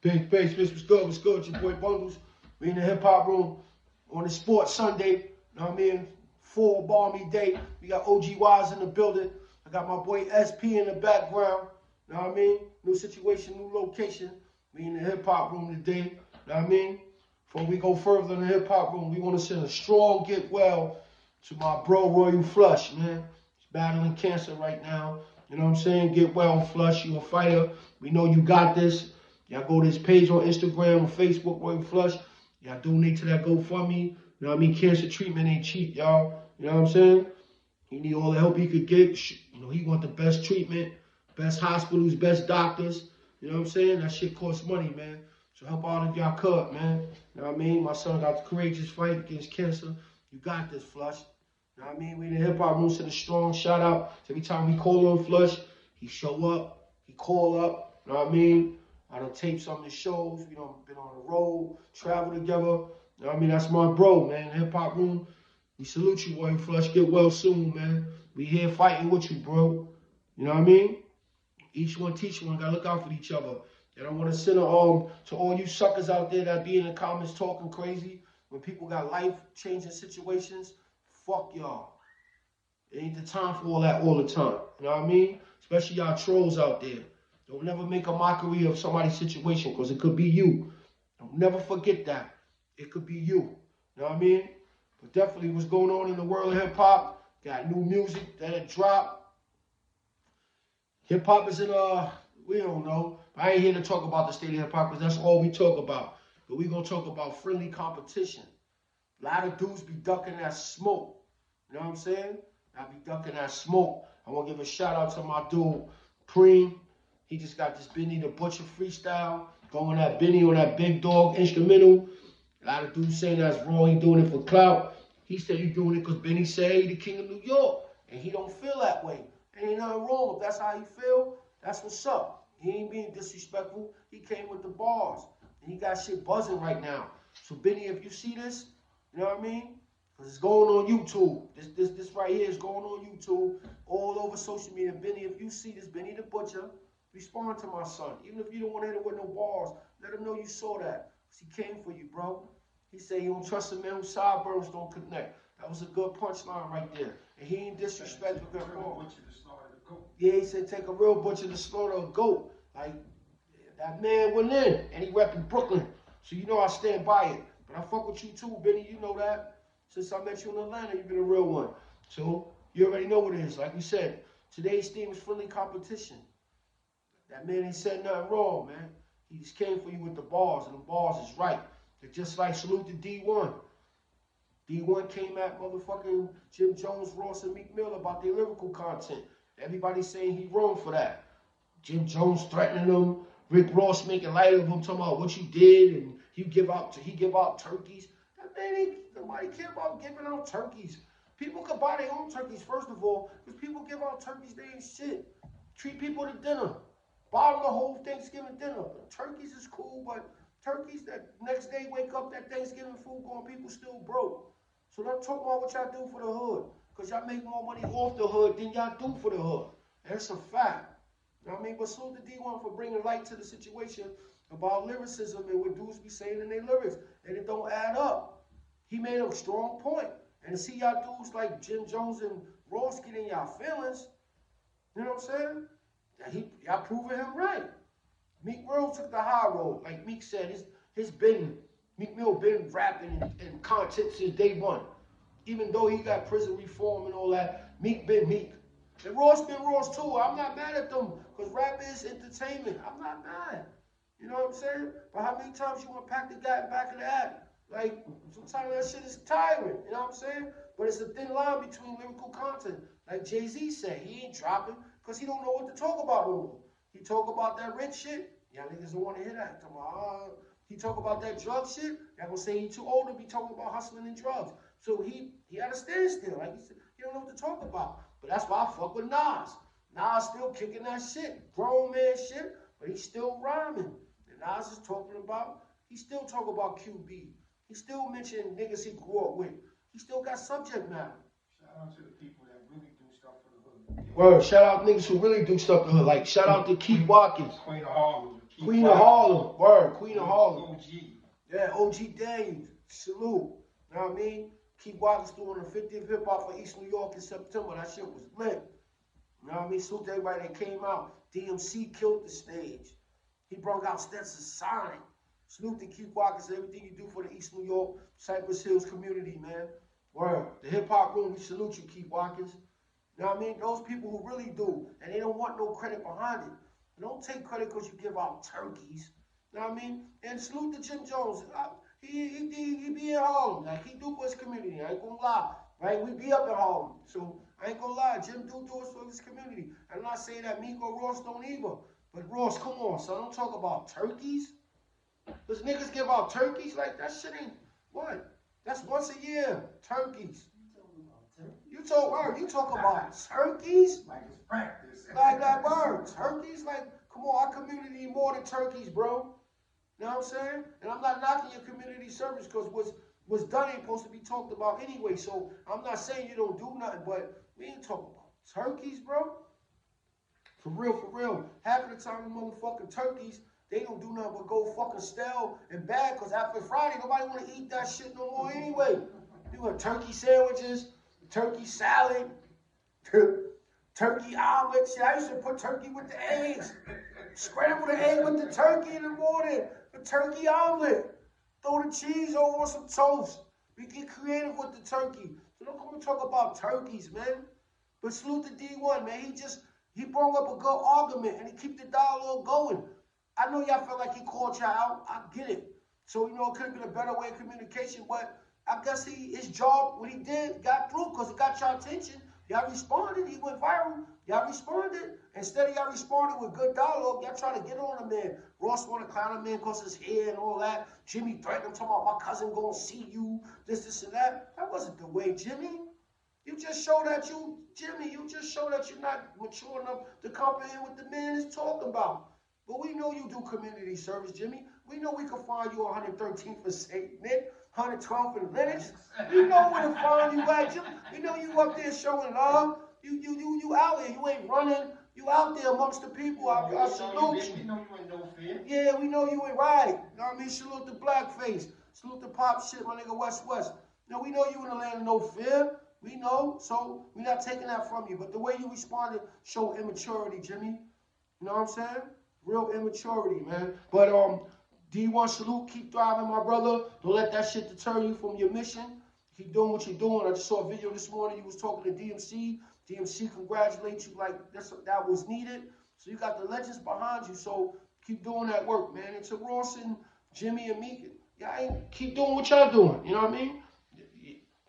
Peace, what's good? What's good? Your boy Bundles. We in the hip hop room on the Sports Sunday. You know what I mean? Full balmy day. We got OG Wise in the building. I got my boy SP in the background. You know what I mean? New situation, new location. We in the hip hop room today. You know what I mean? Before we go further in the hip hop room, we want to send a strong get well to my bro Royal Flush, man. He's battling cancer right now. You know what I'm saying? Get well, Flush. You a fighter. We know you got this. Y'all go to his page on Instagram or Facebook, Royal Flush. Y'all donate to that GoFundMe. You know what I mean? Cancer treatment ain't cheap, y'all. You know what I'm saying? He need all the help he could get. You know, he want the best treatment, best hospitals, best doctors. You know what I'm saying? That shit costs money, man. So help out if y'all could, man. You know what I mean? My son got the courageous fight against cancer. You got this, Flush. You know what I mean? We in the hip hop room send a strong shout out. Every time we call on Flush, he show up, he call up. You know what I mean? I done taped some of the shows. We done been on the road, travel together. You know what I mean? That's my bro, man. Hip hop room. We salute you, Royal Flush. Get well soon, man. We here fighting with you, bro. You know what I mean? Each one teach one. Gotta look out for each other. And I want to send to all you suckers out there that be in the comments talking crazy when people got life-changing situations. Fuck y'all. It ain't the time for all that all the time. You know what I mean? Especially y'all trolls out there. Don't never make a mockery of somebody's situation because it could be you. Don't never forget that. It could be you. You know what I mean? But definitely what's going on in the world of hip-hop. Got new music that had dropped. Hip-hop is in we don't know. But I ain't here to talk about the state of hip-hop because that's all we talk about. But we going to talk about friendly competition. A lot of dudes be ducking that smoke. You know what I'm saying? I be ducking that smoke. I want to give a shout-out to my dude, Preem. He just got this Benny the Butcher freestyle, going at Benny on that Big Dog instrumental. A lot of dudes saying that's wrong, he doing it for clout. He said he doing it because Benny said he the king of New York, and he don't feel that way. And ain't nothing wrong. If that's how he feel, that's what's up. He ain't being disrespectful. He came with the bars, and he got shit buzzing right now. So Benny, if you see this, you know what I mean? Because it's going on YouTube. This right here is going on YouTube, all over social media. Benny, if you see this, Benny the Butcher, respond to my son. Even if you don't want to hit it with no bars, let him know you saw that. Because he came for you, bro. He said he don't trust a man whose sideburns don't connect. That was a good punchline right there. And he ain't disrespectful at all. Yeah, he said take a real butcher to slaughter a goat. Like, that man went in, and he repping Brooklyn. So you know I stand by it. But I fuck with you too, Benny. You know that. Since I met you in Atlanta, you've been a real one. So you already know what it is. Like we said, today's theme is friendly competition. That man ain't said nothing wrong, man. He just came for you with the bars, and the bars is right. They're just like salute to D1. D1 came at motherfucking Jim Jones, Ross, and Meek Mill about their lyrical content. Everybody's saying he wrong for that. Jim Jones threatening him, Rick Ross making light of him, talking about what you did, and he give out turkeys. That man ain't nobody care about giving out turkeys. People could buy their own turkeys, first of all, because people give out turkeys, they ain't shit. Treat people to dinner. Buy them the whole Thanksgiving dinner. Turkeys is cool, but turkeys that next day wake up, that Thanksgiving food going, people still broke. So don't talk about what y'all do for the hood, because y'all make more money off the hood than y'all do for the hood. That's a fact. You know what I mean? But salute to D1 for bringing light to the situation about lyricism and what dudes be saying in their lyrics, and it don't add up. He made a strong point. And to see y'all dudes like Jim Jones and Ross get in y'all feelings, you know what I'm saying? Y'all proving him right. Meek Mill took the high road. Like Meek said, Meek Mill been rapping and content since day one. Even though he got prison reform and all that, Meek been Meek. And Ross been Ross too. I'm not mad at them, because rap is entertainment. I'm not mad. You know what I'm saying? But how many times you want to pack the guy in the back of the act? Like, sometimes that shit is tiring. You know what I'm saying? But it's a thin line between lyrical content. Like Jay-Z said, he ain't dropping because he don't know what to talk about no more. He talk about that rich shit. Y'all niggas don't want to hear that. He talk about that drug shit. Y'all gonna say he too old to be talking about hustling and drugs. So he had a standstill. Like he said, he don't know what to talk about. But that's why I fuck with Nas. Nas still kicking that shit. Grown man shit. But he's still rhyming. And Nas is talking about, he still talk about QB. He still mentioned niggas he grew up with. He still got subject matter. Shout out to the people that really do stuff for the hood. Word, shout out niggas who really do stuff for the hood. Like, shout out to Keith Watkins. Queen of Harlem. Queen of Harlem. Word. Queen of Harlem. OG. Yeah, OG Daniels. Salute. You know what I mean? Keith Watkins doing the 50th hip hop for East New York in September. That shit was lit. You know what I mean? Salute to everybody that came out. DMC killed the stage. He brought out Stetson Sonic. Salute to Keith Watkins, everything you do for the East New York, Cypress Hills community, man. Word. The hip hop room, we salute you, Keith Watkins. You know what I mean? Those people who really do, and they don't want no credit behind it. Don't take credit because you give out turkeys. You know what I mean? And salute to Jim Jones. He be in Harlem. Like, he do for his community. I ain't gonna lie. Right? We be up in Harlem. So, I ain't gonna lie. Jim do it for his community. I'm not saying that Meek or Ross don't either. But Ross, come on, son. Don't talk about turkeys. Because niggas give out turkeys. Like, that shit ain't, what? That's once a year. Turkeys. You talk about turkeys? Like it's practice. Like that word. Turkeys? Like, come on, our community more than turkeys, bro. You know what I'm saying? And I'm not knocking your community service because what's done ain't supposed to be talked about anyway. So I'm not saying you don't do nothing, but we ain't talking about turkeys, bro. For real. Half of the time, the motherfucking turkeys, they don't do nothing but go fucking stale and bad because after Friday, nobody want to eat that shit no more anyway. You want turkey sandwiches, turkey salad, turkey omelet. Shit, I used to put turkey with the eggs. Scramble the egg with the turkey in the morning. A turkey omelet. Throw the cheese over on some toast. We get creative with the turkey. So don't come and talk about turkeys, man. But salute to D1, man. He brought up a good argument and he keep the dialogue going. I know y'all feel like he called y'all out. I get it. So, you know, it could have been a better way of communication, but I guess his job, what he did, got through because it got y'all attention. Y'all responded. He went viral. Y'all responded. Instead of y'all responding with good dialogue, y'all trying to get on him, man. Ross want to clown him, man, because his hair and all that. Jimmy threatened him, talking about my cousin going to see you, this, and that. That wasn't the way, Jimmy. You just show that you're not mature enough to comprehend what the man is talking about. But we know you do community service, Jimmy. We know we can find you 113th for St. Nick, 112th in Lennox. We know where to find you at, Jimmy. We know you up there showing love. You out here. You ain't running. You out there amongst the people. I salute you. We know you ain't no fear. Yeah, we know you ain't right. You know what I mean? Salute the blackface. Salute the pop shit, my nigga West. No, we know you in the land of no fear. We know, so we're not taking that from you. But the way you responded showed immaturity, Jimmy. You know what I'm saying? Real immaturity, man. But D1 salute, keep thriving, my brother. Don't let that shit deter you from your mission. Keep doing what you're doing. I just saw a video this morning. You was talking to DMC. DMC congratulates you like that was needed. So you got the legends behind you. So keep doing that work, man. And to Ross and Jimmy and Meek, y'all keep doing what y'all doing. You know what I mean?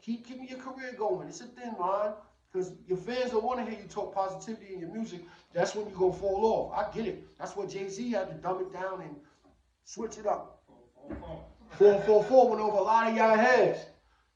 Keep keeping your career going. It's a thin line because your fans don't want to hear you talk positivity in your music. That's when you're going to fall off. I get it. That's what Jay-Z had to dumb it down and switch it up. 444 went over a lot of y'all heads.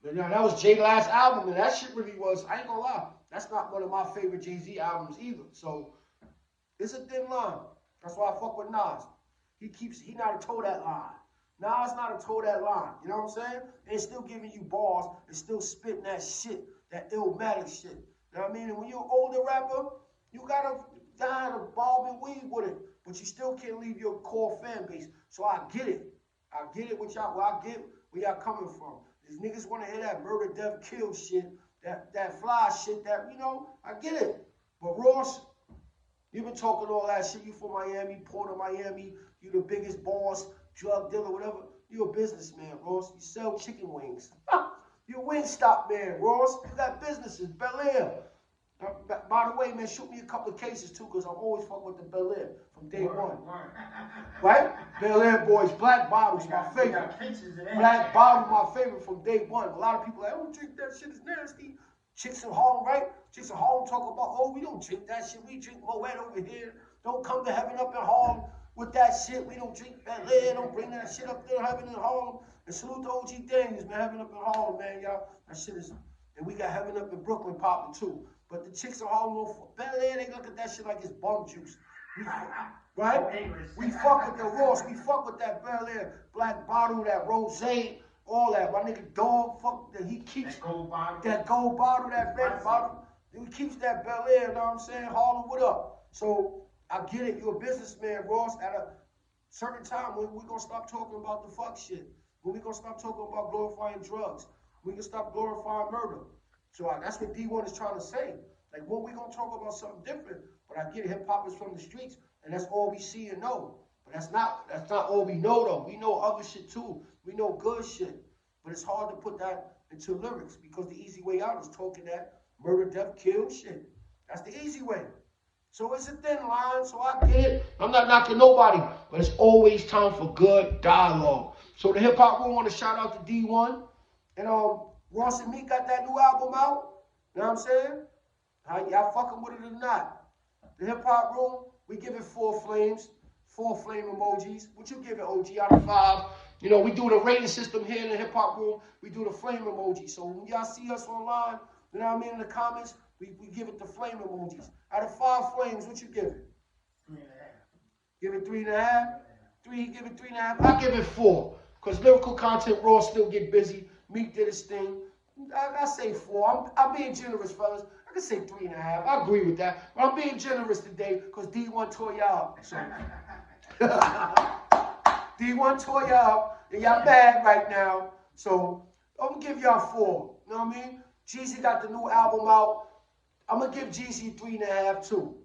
But, you know, that was Jay's last album, and that shit really was, I ain't going to lie, that's not one of my favorite Jay-Z albums either. So it's a thin line. That's why I fuck with Nas. He not to toe that line. Nas not to toe that line. You know what I'm saying? And still giving you bars and still spitting that shit, that illmatic shit. You know what I mean? And when you're an older rapper, you gotta bob and weave with it. But you still can't leave your core fan base. So I get it. I get it with y'all. Well, I get where y'all coming from. These niggas want to hear that murder, death, kill shit, that fly shit, that, you know, I get it. But Ross, you been talking all that shit. You from Miami, Port of Miami. You the biggest boss, drug dealer, whatever. You a businessman, Ross. You sell chicken wings. You a Wingstop man, Ross. You got businesses, Bel Air. By the way, man, shoot me a couple of cases too, because I'm always fucking with the Bel Air from day one. Right? Bel Air boys, black bottles, my favorite. Black bottle, my favorite from day one. A lot of people are like, I don't drink that shit, it's nasty. Chicks in Harlem, right? Chicks in Harlem talk about, oh, we don't drink that shit. We drink Moet over here. Don't come to heaven up in Harlem with that shit. We don't drink Bel Air. Don't bring that shit up there, heaven in Harlem. And salute to OG Daniels, man. Heaven up in Harlem, man, y'all. That shit is, and we got heaven up in Brooklyn popping too. But the chicks in Harlem, Bel Air, they look at that shit like it's bum juice. Right? We fuck with the Ross. We fuck with that Bel Air black bottle, that rosé, all that. My nigga Dog, fuck that. He keeps that gold bottle, that red bottle. He keeps that Bel Air. You know what I'm saying? Harlem, what up? So I get it. You're a businessman, Ross. Certain time when we gonna stop talking about the fuck shit. When we gonna stop talking about glorifying drugs. We can stop glorifying murder. So that's what D1 is trying to say. Like, when we gonna talk about something different? But I get hip hop is from the streets, and that's all we see and know. But that's not all we know though. We know other shit too. We know good shit. But it's hard to put that into lyrics because the easy way out is talking that murder, death, kill shit. That's the easy way. So it's a thin line, so I get it. I'm not knocking nobody, but it's always time for good dialogue. So the hip hop room want to shout out to D1. And Ross and me got that new album out. You know what I'm saying? Y'all fucking with it or not? The hip hop room, we give it 4 flames, 4 flame emojis. What you give it, OG, out of 5? You know, we do the rating system here in the hip hop room. We do the flame emoji. So when y'all see us online, you know what I mean, in the comments, we give it the flame emojis. Out of 5 flames, what you give it? 3.5. Give it 3.5? 3, give it 3.5. I give it 4. Because lyrical content raw still get busy. Meek did his thing. I say 4. I'm being generous, fellas. I can say 3.5. I agree with that. But I'm being generous today because D1 tore y'all up. So D1 tore y'all up. And y'all mad right now. So I'm going to give y'all 4. You know what I mean? Jeezy got the new album out. I'm going to give Jeezy 3.5 too.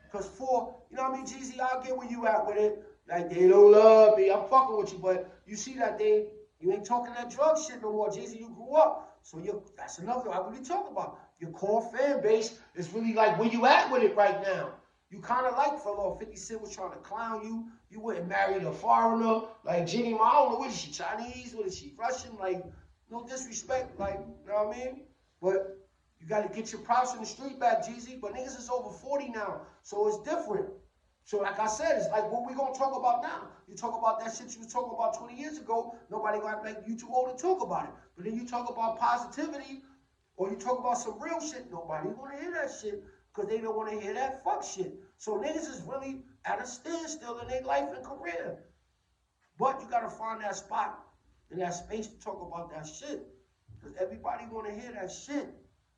Because 4, you know what I mean, Jeezy, I'll get where you at with it. Like, they don't love me. I'm fucking with you. But you see that you ain't talking that drug shit no more. Jeezy, you grew up. So that's another thing I really talk about. Your core fan base is really like where you at with it right now. You kind of like for a little 50 Cent was trying to clown you. You went and married a foreigner. Like, Jenny, I don't know, what is she, Chinese? What is she, Russian? Like, no disrespect. Like, you know what I mean? But you got to get your props in the street back, Jeezy. But niggas is over 40 now. So it's different. So like I said, it's like what we gonna talk about now. You talk about that shit you was talking about 20 years ago, nobody gonna make you too old to talk about it. But then you talk about positivity, or you talk about some real shit, nobody wanna hear that shit, because they don't wanna hear that fuck shit. So niggas is really at a standstill in their life and career. But you gotta find that spot and that space to talk about that shit. Because everybody wanna hear that shit.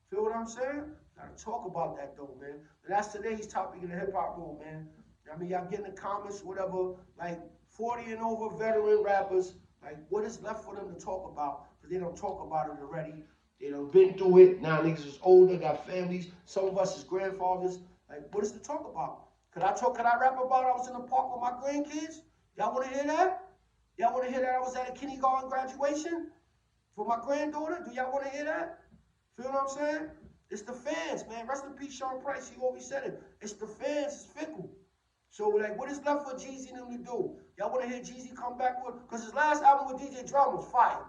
Feel what I'm saying? Gotta talk about that though, man. And that's today's topic in the hip hop room, man. I mean, y'all get in the comments, whatever, like 40 and over veteran rappers, like what is left for them to talk about? Because they don't talk about it already. They done been through it. Now niggas is older, got families. Some of us is grandfathers. Like, what is to talk about? Could I rap about I was in the park with my grandkids? Y'all want to hear that? Y'all want to hear that I was at a kindergarten graduation for my granddaughter? Do y'all want to hear that? Feel what I'm saying? It's the fans, man. Rest in peace, Sean Price. He always said it. It's the fans. It's fickle. So, like, what is left for Jeezy and them to do? Y'all want to hear Jeezy come back with? Because his last album with DJ Drum was fire.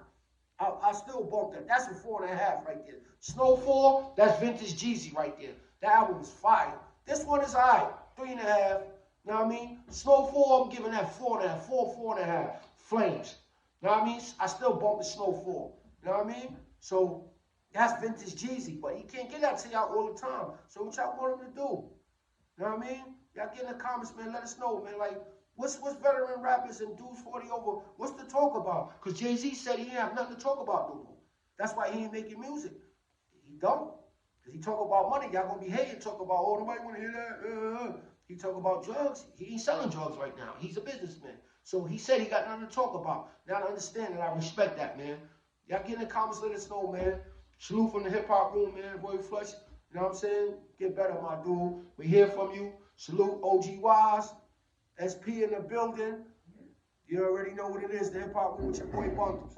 I still bump that. That's a 4.5 right there. Snowfall, that's vintage Jeezy right there. That album was fire. This one is all right, 3.5. You know what I mean? Snowfall, I'm giving that 4.5, 4.5. Flames. You know what I mean? I still bump the Snowfall. You know what I mean? So, that's vintage Jeezy. But he can't get that to y'all all the time. So, what y'all want him to do? You know what I mean? Y'all get in the comments, man. Let us know, man. Like, what's veteran rappers and dudes 40 over? What's to talk about? Because Jay-Z said he didn't have nothing to talk about no more. That's why he ain't making music. He don't. Because he talk about money. Y'all gonna be hating, talk about, oh, nobody want to hear that. He talk about drugs. He ain't selling drugs right now. He's a businessman. So he said he got nothing to talk about. Now I understand and I respect that, man. Y'all get in the comments, let us know, man. Salute from the hip hop room, man. Roy Flush. You know what I'm saying? Get better, my dude. We hear from you. Salute OG Wise. SP in the building. You already know what it is. The hip hop room with your boy Bundles.